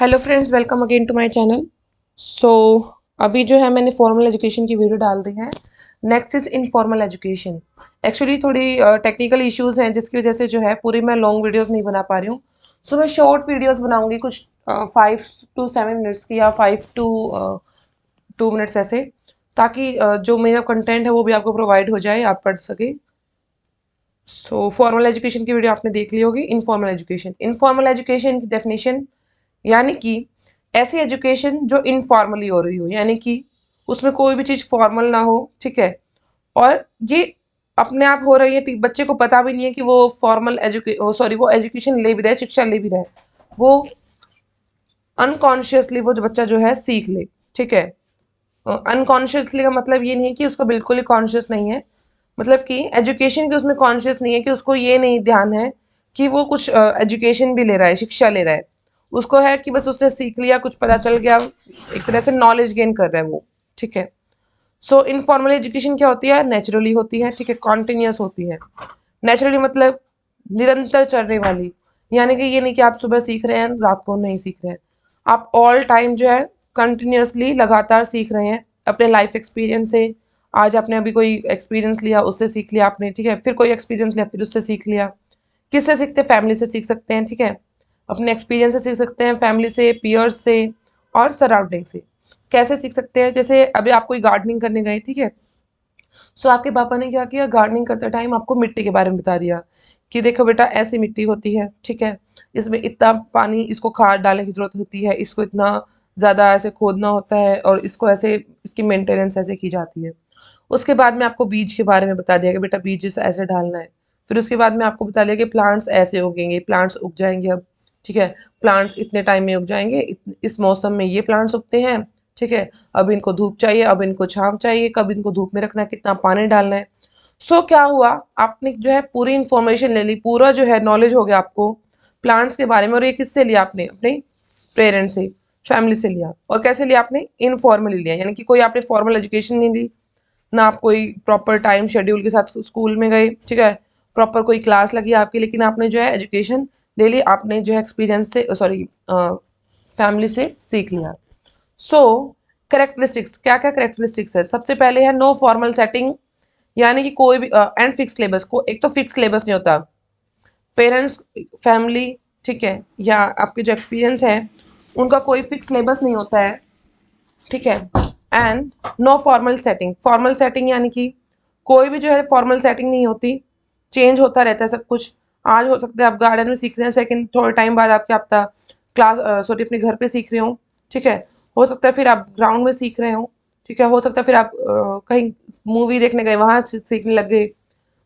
Hello friends, welcome again to my channel. So अभी जो है मैंने फॉर्मल एजुकेशन की वीडियो डाल दी है। Next is informal education. Actually थोड़ी टेक्निकल इश्यूज हैं जिसकी वजह से जो है पूरी मैं लॉन्ग वीडियोस नहीं बना पा रही हूँ। सो मैं शॉर्ट वीडियोस बनाऊंगी, कुछ 5 to 7 मिनट्स की या 5 to 2 मिनट्स ऐसे, ताकि जो मेरा कंटेंट है वो भी आपको प्रोवाइड हो जाए, आप पढ़ सके। सो फॉर्मल एजुकेशन की वीडियो आपने देख ली होगी। इनफॉर्मल एजुकेशन की डेफिनेशन यानी कि ऐसी एजुकेशन जो इनफॉर्मली हो रही हो, यानी कि उसमें कोई भी चीज फॉर्मल ना हो, ठीक है। और ये अपने आप हो रही है, बच्चे को पता भी नहीं है कि वो फॉर्मल वो एजुकेशन ले भी रहे, शिक्षा ले भी रहे, वो अनकॉन्शियसली वो जो बच्चा जो है सीख ले, ठीक है। अनकॉन्शियसली का मतलब ये नहीं है कि उसको बिल्कुल ही कॉन्शियस नहीं है, मतलब कि एजुकेशन की उसमें कॉन्शियस नहीं है, कि उसको ये नहीं ध्यान है कि वो कुछ एजुकेशन भी ले रहा है, शिक्षा ले रहा है। उसको है कि बस उसने सीख लिया, कुछ पता चल गया, एक तरह से नॉलेज गेन कर रहा है वो, ठीक है। सो इनफॉर्मल एजुकेशन क्या होती है? नेचुरली होती है, ठीक है, कॉन्टिन्यूस होती है। नेचुरली मतलब निरंतर चलने वाली, यानी कि ये नहीं कि आप सुबह सीख रहे हैं रात को नहीं सीख रहे हैं, आप ऑल टाइम जो है कंटिन्यूसली लगातार सीख रहे हैं अपने लाइफ एक्सपीरियंस से। आज आपने अभी कोई एक्सपीरियंस लिया, उससे सीख लिया आपने, ठीक है, फिर कोई एक्सपीरियंस लिया, फिर उससे सीख लिया। किससे सीखते हैं? फैमिली से सीख सकते हैं, ठीक है, अपने एक्सपीरियंस से सीख सकते हैं, फैमिली से, पियर्स से और सराउंडिंग से। कैसे सीख सकते हैं? जैसे अभी आप कोई गार्डनिंग करने गए, ठीक है, सो आपके पापा ने क्या किया, गार्डनिंग करते टाइम आपको मिट्टी के बारे में बता दिया कि देखो बेटा ऐसी मिट्टी होती है, ठीक है, इसमें इतना पानी, इसको खाद डालने की जरूरत होती है, इसको इतना ज्यादा ऐसे खोदना होता है और इसको ऐसे, इसकी मेंटेनेंस ऐसे की जाती है। उसके बाद में आपको बीज के बारे में बता दिया कि बेटा बीज ऐसे डालना है। फिर उसके बाद में आपको बता दिया कि प्लांट्स ऐसे उगेंगे, प्लांट्स उग जाएंगे अब, ठीक है, प्लांट्स इतने टाइम में उग जाएंगे, इस मौसम में ये प्लांट्स उगते हैं, ठीक है, अब इनको धूप चाहिए, अब इनको छांव चाहिए, कब इनको धूप में रखना है, कितना पानी डालना है। सो क्या हुआ, आपने जो है पूरी इंफॉर्मेशन ले ली, पूरा जो है नॉलेज हो गया आपको प्लांट्स के बारे में। और ये किससे लिया आपने? अपने पेरेंट्स से, फैमिली से लिया। और कैसे लिया आपने? इनफॉर्मली लिया, यानी कि कोई आपने फॉर्मल एजुकेशन नहीं ली, ना आप कोई प्रॉपर टाइम शेड्यूल के साथ स्कूल में गए, ठीक है, प्रॉपर कोई क्लास लगी आपकी, लेकिन आपने जो है एजुकेशन ले ली, आपने जो है एक्सपीरियंस से, सॉरी, फैमिली से सीख लिया। सो करेक्टरिस्टिक्स, क्या क्या करेक्टरिस्टिक्स है? सबसे पहले है नो फॉर्मल सेटिंग, यानी कि कोई भी एंड फिक्स सिलेबस को, एक तो फिक्स सिलेबस नहीं होता, पेरेंट्स, फैमिली, ठीक है, या आपके जो एक्सपीरियंस है उनका कोई फिक्स सिलेबस नहीं होता है, ठीक है। And no formal setting, formal setting यानी कि कोई भी जो है फॉर्मल सेटिंग नहीं होती, चेंज होता रहता है सब कुछ। आज हो सकता है आप गार्डन में सीख रहे हैं, सेकंड थोड़े टाइम बाद आपके हफ्ता क्लास, सॉरी, अपने घर पे सीख रहे हो, ठीक है, हो सकता है फिर आप ग्राउंड में सीख रहे हो, ठीक है, हो सकता है फिर आप कहीं मूवी देखने गए, वहां सीखने लग गए।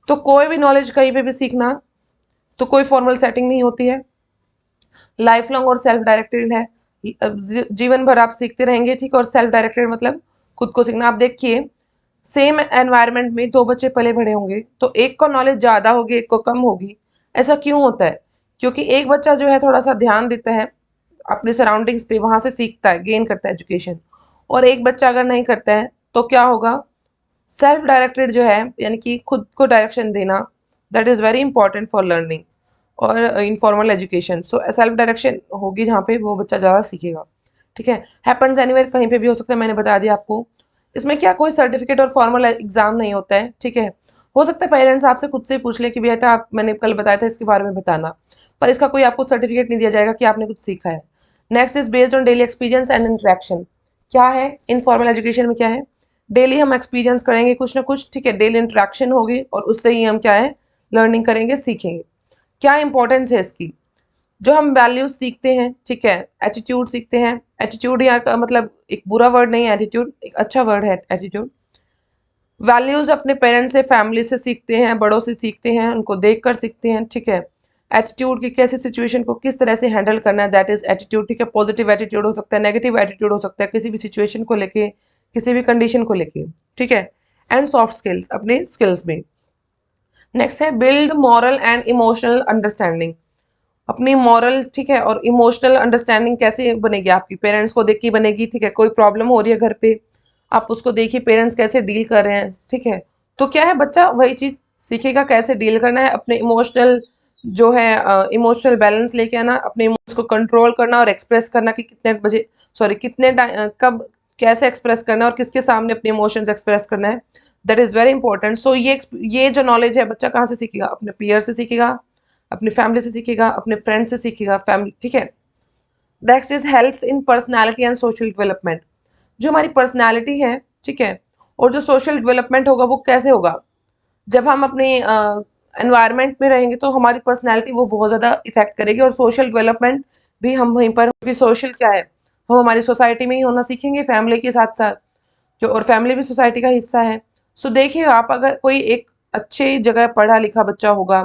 तो कोई भी नॉलेज कहीं पे भी सीखना, तो कोई फॉर्मल सेटिंग नहीं होती है, लाइफ लॉन्ग और सेल्फ डायरेक्टेड है। जीवन भर आप सीखते रहेंगे, ठीक है। और सेल्फ डायरेक्टेड मतलब खुद को सीखना। आप देखिए, सेम एनवायरनमेंट में दो बच्चे पले बड़े होंगे, तो एक को नॉलेज ज्यादा होगी, एक को कम होगी। ऐसा क्यों होता है? क्योंकि एक बच्चा जो है थोड़ा सा ध्यान देता है अपने सराउंडिंग्स पे, वहां से सीखता है, गेन करता है एजुकेशन। और एक बच्चा अगर नहीं करता है तो क्या होगा? सेल्फ डायरेक्टेड जो है, यानी कि खुद को डायरेक्शन देना, that is very important for learning और informal education. So self direction होगी जहाँ पे वो बच्चा ज़्यादा सीखेगा, ठीक है। हैपन्स एनीवेयर, कहीं पे भी हो सकता है, मैंने बता दिया आपको। इसमें क्या कोई सर्टिफिकेट और फॉर्मल एग्जाम नहीं होता है, ठीक है। हो सकता है पेरेंट्स आपसे खुद से पूछ ले कि बेटा आप, मैंने कल बताया था इसके बारे में बताना, पर इसका कोई आपको सर्टिफिकेट नहीं दिया जाएगा कि आपने कुछ सीखा है। Next is based on daily experience and interaction. क्या है इनफॉर्मल एजुकेशन में? क्या है? डेली हम एक्सपीरियंस करेंगे कुछ ना कुछ, ठीक है, डेली इंटरेक्शन होगी और उससे ही हम क्या है, लर्निंग करेंगे, सीखेंगे। क्या इंपॉर्टेंस है इसकी? जो हम वैल्यूज सीखते हैं, ठीक है, एटीट्यूड सीखते हैं। एटीट्यूड यहाँ का मतलब एक बुरा वर्ड नहीं है, एटीट्यूड एक अच्छा वर्ड है, एटीट्यूड। वैल्यूज अपने पेरेंट्स से, फैमिली से सीखते हैं, बड़ों से सीखते हैं, उनको देख कर सीखते हैं, ठीक है। एटीट्यूड की कैसी सिचुएशन को किस तरह से हैंडल करना है, दैट इज एटीट्यूड, ठीक है। पॉजिटिव एटीट्यूड हो सकता है, नेगेटिव एटीट्यूड हो सकता है, किसी भी सिचुएशन को लेके, किसी भी कंडीशन को लेके, ठीक है। एंड सॉफ्ट स्किल्स, अपने स्किल्स में। नेक्स्ट है build moral and emotional understanding. अपनी मॉरल, ठीक है, और इमोशनल अंडरस्टैंडिंग कैसे बनेगी? आपकी पेरेंट्स को देख के बनेगी, ठीक है। कोई प्रॉब्लम हो रही है घर पे, आप उसको देखिए पेरेंट्स कैसे डील कर रहे हैं, ठीक है, तो क्या है, बच्चा वही चीज सीखेगा, कैसे डील करना है अपने इमोशनल जो है इमोशनल बैलेंस लेके आना, अपने इमोशंस को कंट्रोल करना और एक्सप्रेस करना कि कितने बजे, सॉरी कितने कब कैसे एक्सप्रेस करना है और किसके सामने अपने इमोशंस एक्सप्रेस करना है, दैट इज़ वेरी इंपॉर्टेंट। सो ये जो नॉलेज है बच्चा कहाँ से सीखेगा? अपने पीयर से सीखेगा, अपनी फैमिली से सीखेगा, अपने फ्रेंड से सीखेगा, फैमिली, ठीक है। Next is helps in personality and social development. जो हमारी पर्सनालिटी है, ठीक है, और जो सोशल डेवलपमेंट होगा वो कैसे होगा? जब हम अपने एनवायरनमेंट में रहेंगे तो हमारी पर्सनैलिटी वो बहुत ज़्यादा इफेक्ट करेगी, और सोशल डेवलपमेंट भी हम वहीं पर, क्योंकि सोशल क्या है, हम हमारी सोसाइटी में ही होना सीखेंगे फैमिली के साथ साथ, जो और फैमिली भी सोसाइटी का हिस्सा है। सो देखिए आप, अगर कोई एक अच्छी जगह पढ़ा लिखा बच्चा होगा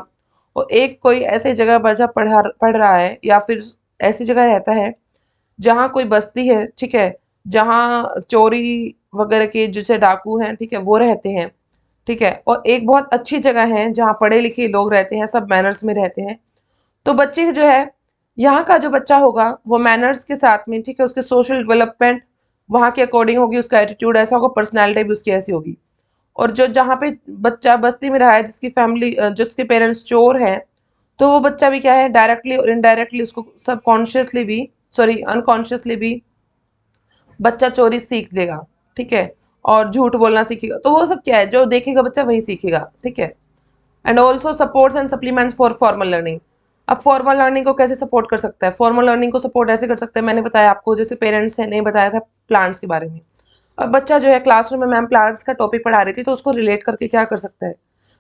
और एक कोई ऐसे जगह बच्चा पढ़ रहा है या फिर ऐसी जगह रहता है जहाँ कोई बस्ती है, ठीक है, जहाँ चोरी वगैरह के जैसे डाकू हैं, ठीक है, वो रहते हैं, ठीक है, और एक बहुत अच्छी जगह है जहाँ पढ़े लिखे लोग रहते हैं, सब मैनर्स में रहते हैं, तो बच्चे जो है, यहाँ का जो बच्चा होगा वो मैनर्स के साथ में, ठीक है, उसके सोशल डेवलपमेंट वहाँ के अकॉर्डिंग होगी, उसका एटीट्यूड ऐसा होगा, पर्सनैलिटी भी उसकी ऐसी होगी। और जो जहाँ पे बच्चा बस्ती में रहा है, जिसकी फैमिली जिसके पेरेंट्स चोर हैं, तो वो बच्चा भी क्या है, डायरेक्टली और इनडायरेक्टली उसको सबकॉन्शियसली भी, सॉरी अनकॉन्शियसली भी बच्चा चोरी सीख लेगा, ठीक है, और झूठ बोलना सीखेगा, तो वो सब क्या है, जो देखेगा बच्चा वही सीखेगा, ठीक है। And also supports and supplements for formal learning. अब फॉर्मल लर्निंग को कैसे सपोर्ट कर सकता है? फॉर्मल लर्निंग को सपोर्ट ऐसे कर सकता है, मैंने बताया आपको, जैसे पेरेंट्स ने बताया था प्लांट्स के बारे में। अब बच्चा जो है क्लासरूम में मैम प्लांट्स का टॉपिक पढ़ा रही थी, तो उसको रिलेट करके क्या कर सकता है,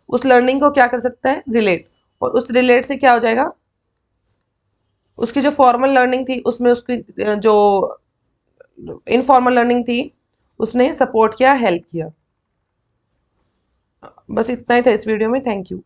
उस लर्निंग को क्या कर सकता है, रिलेट, और उस रिलेट से क्या हो जाएगा, उसकी जो फॉर्मल लर्निंग थी उसमें उसकी जो इनफॉर्मल लर्निंग थी उसने सपोर्ट किया, हेल्प किया। बस इतना ही था इस वीडियो में। Thank you.